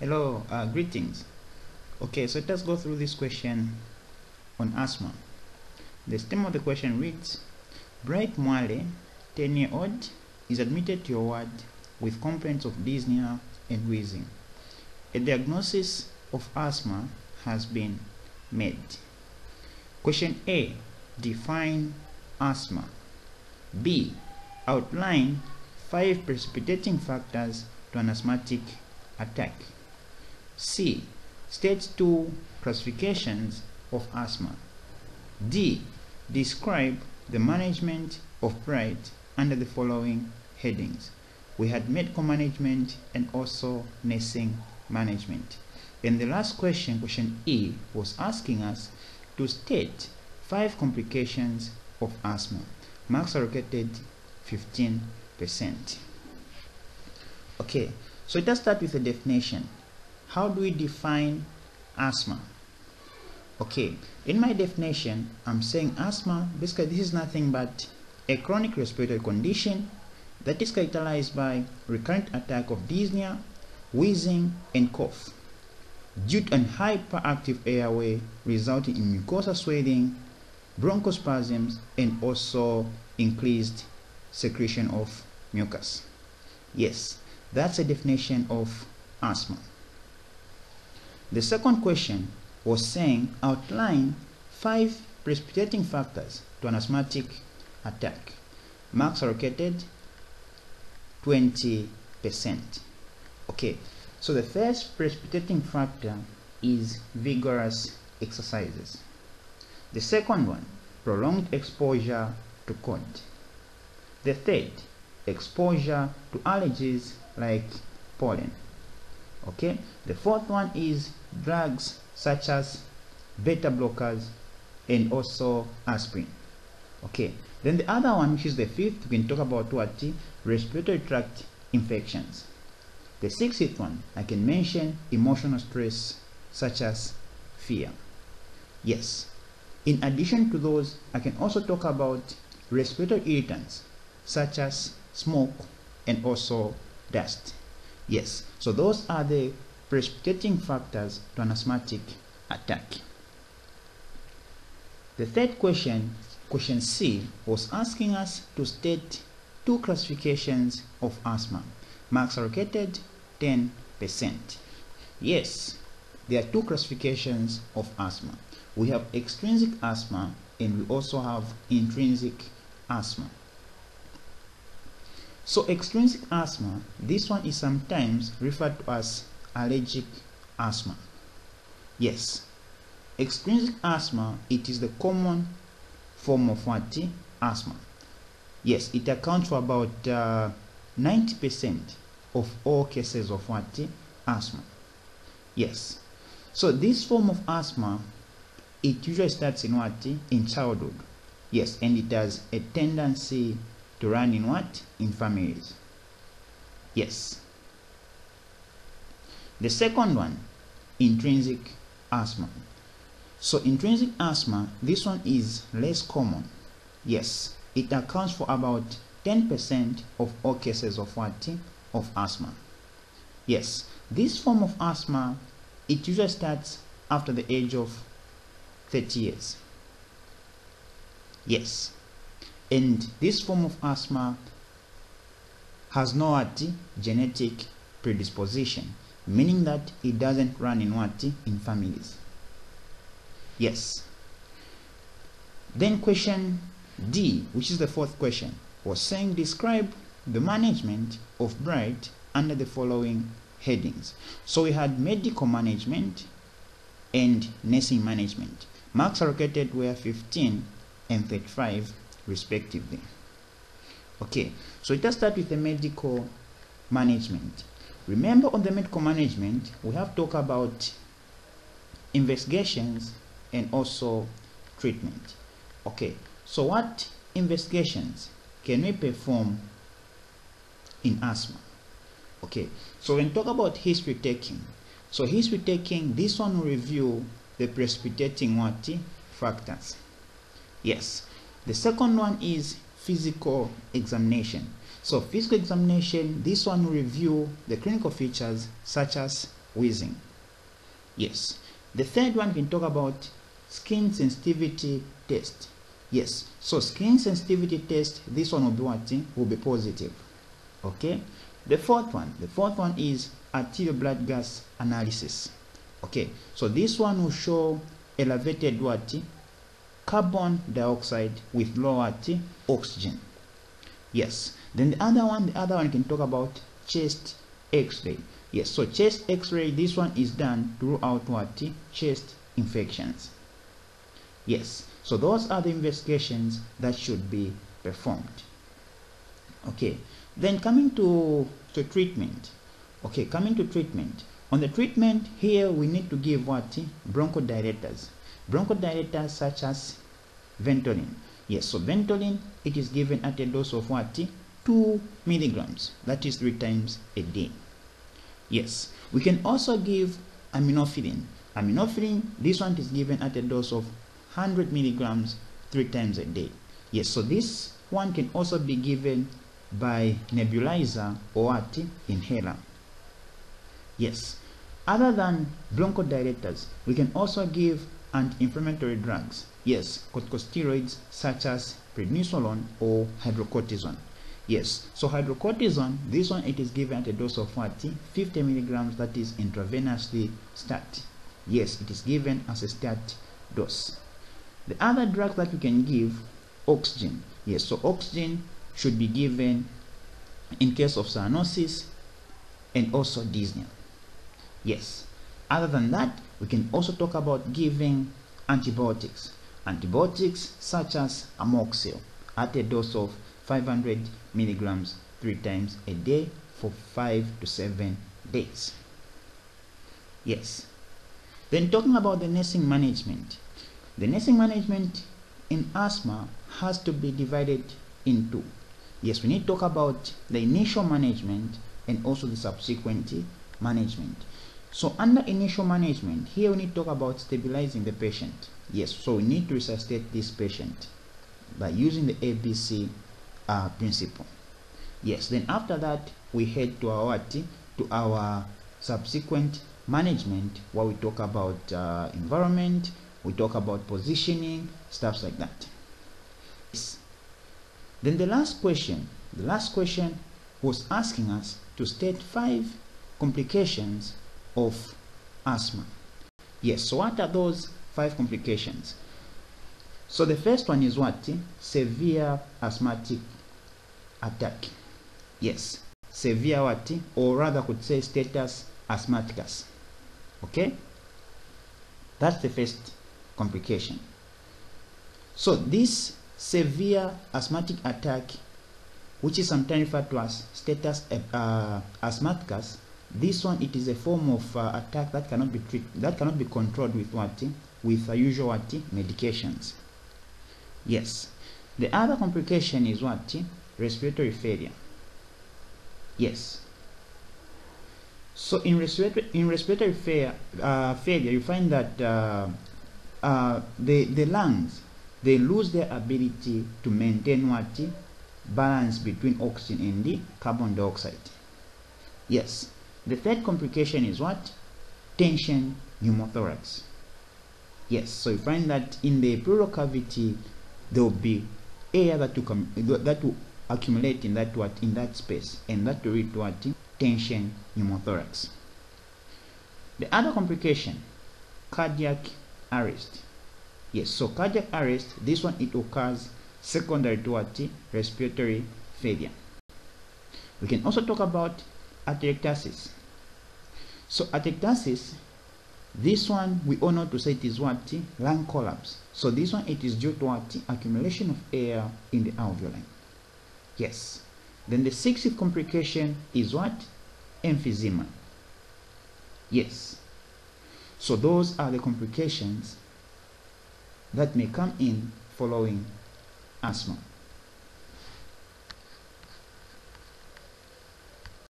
Hello, greetings. Okay, so let us go through this question on asthma. The stem of the question reads, Bright Mwale, 10-year-old, is admitted to your ward with complaints of dyspnea and wheezing. A diagnosis of asthma has been made. Question A, define asthma. B, outline 5 precipitating factors to an asthmatic attack. C, state 2 classifications of asthma. D, describe the management of pride under the following headings. We had medical management and also nursing management. And the last question, question E, was asking us to state 5 complications of asthma. Marks are allocated 15%. Okay, so let us start with the definition. How do we define asthma? Okay, in my definition, I'm saying asthma, basically this is nothing but a chronic respiratory condition that is characterized by recurrent attack of dyspnea, wheezing, and cough due to an hyperactive airway resulting in mucosal swelling, bronchospasms, and also increased secretion of mucus. Yes, that's a definition of asthma. The second question was saying outline 5 precipitating factors to an asthmatic attack. Marks are allocated 20%. Okay, so the first precipitating factor is vigorous exercises. The second one, prolonged exposure to cold. The third, exposure to allergies like pollen. Okay, the fourth one is drugs such as beta blockers and also aspirin. Okay, then the other one, which is the fifth, we can talk about what? Respiratory tract infections. The sixth one, I can mention emotional stress such as fear. Yes, in addition to those, I can also talk about respiratory irritants such as smoke and also dust. Yes, so those are the precipitating factors to an asthmatic attack. The third question, question C, was asking us to state 2 classifications of asthma. Marks are allocated 10%. Yes, there are 2 classifications of asthma. We have extrinsic asthma and we also have intrinsic asthma. So extrinsic asthma, this one is sometimes referred to as allergic asthma. Yes, extrinsic asthma, it is the common form of what? Asthma. Yes, it accounts for about 90% of all cases of what? Asthma. Yes, so this form of asthma, it usually starts in what? In childhood. Yes, and it has a tendency to run in what? In families. Yes. The second one, intrinsic asthma. So intrinsic asthma, this one is less common. Yes, it accounts for about 10% of all cases of what? Of asthma. Yes, this form of asthma, it usually starts after the age of 30 years. Yes. And this form of asthma has no what? Genetic predisposition, meaning that it doesn't run in what? In families. Yes. Then question D, which is the fourth question, was saying describe the management of bright under the following headings. So we had medical management and nursing management. Marks allocated were 15 and 35 respectively. Okay, so let us start with the medical management. Remember, on the medical management, we have talked about investigations and also treatment. Okay, so what investigations can we perform in asthma? Okay, so when we talk about history taking, so history taking, this one will review the precipitating what? Factors. Yes. The second one is physical examination. So physical examination, this one will review the clinical features such as wheezing. Yes. The third one, we can talk about skin sensitivity test. Yes. So skin sensitivity test, this one will be what? Will be positive. Okay. The fourth one is arterial blood gas analysis. Okay. So this one will show elevated what? Carbon dioxide with low oxygen. Yes. Then the other one can talk about chest X-ray. Yes. So chest X-ray, this one is done to rule out what? Chest infections. Yes. So those are the investigations that should be performed. Okay. Then coming to treatment. Okay. Coming to treatment. On the treatment here, we need to give what? Bronchodilators. Bronchodilators such as Ventolin. Yes, so Ventolin, it is given at a dose of what? 2 milligrams. That is 3 times a day. Yes, we can also give aminophylline. Aminophylline, this one is given at a dose of 100 milligrams 3 times a day. Yes, so this one can also be given by nebulizer or what? Inhaler. Yes, other than bronchodilators, we can also give anti-inflammatory drugs. Yes, corticosteroids such as prednisolone or hydrocortisone. Yes, so hydrocortisone, this one, it is given at a dose of what? 50 milligrams, that is intravenously stat. Yes, it is given as a stat dose. The other drug that we can give, oxygen. Yes, so oxygen should be given in case of cyanosis and also dyspnea. Yes, other than that, we can also talk about giving antibiotics. Antibiotics such as amoxicillin at a dose of 500 milligrams 3 times a day for 5 to 7 days. Yes. Then talking about the nursing management. The nursing management in asthma has to be divided in two. Yes, we need to talk about the initial management and also the subsequent management. So under initial management, here we need to talk about stabilizing the patient. Yes, so we need to resuscitate this patient by using the ABC principle. Yes, then after that, we head to our subsequent management, where we talk about environment, we talk about positioning, stuff like that. Yes. Then the last question was asking us to state 5 complications of asthma. Yes, so what are those 5 complications? So the first one is what? Severe asthmatic attack. Yes, severe what? Or rather could say status asthmaticus. Okay, that's the first complication. So this severe asthmatic attack, which is sometimes referred to as status asthmaticus, this one, it is a form of attack that cannot be treated, that cannot be controlled with what? With usual what? Medications. Yes. The other complication is what? Respiratory failure. Yes. So in respiratory failure, you find that the lungs, they lose their ability to maintain what? Balance between oxygen and the carbon dioxide. Yes. The third complication is what? Tension pneumothorax. Yes, so you find that in the pleural cavity, there will be air that will accumulate in that space, and that will lead to what? Tension pneumothorax. The other complication, cardiac arrest. Yes, so cardiac arrest, this one, it occurs secondary to what? Respiratory failure. We can also talk about atelectasis. So atelectasis, this one we all know to say it is what? Lung collapse. So this one, it is due to what? Accumulation of air in the alveoli. Yes. Then the 6th complication is what? Emphysema. Yes. So those are the complications that may come in following asthma.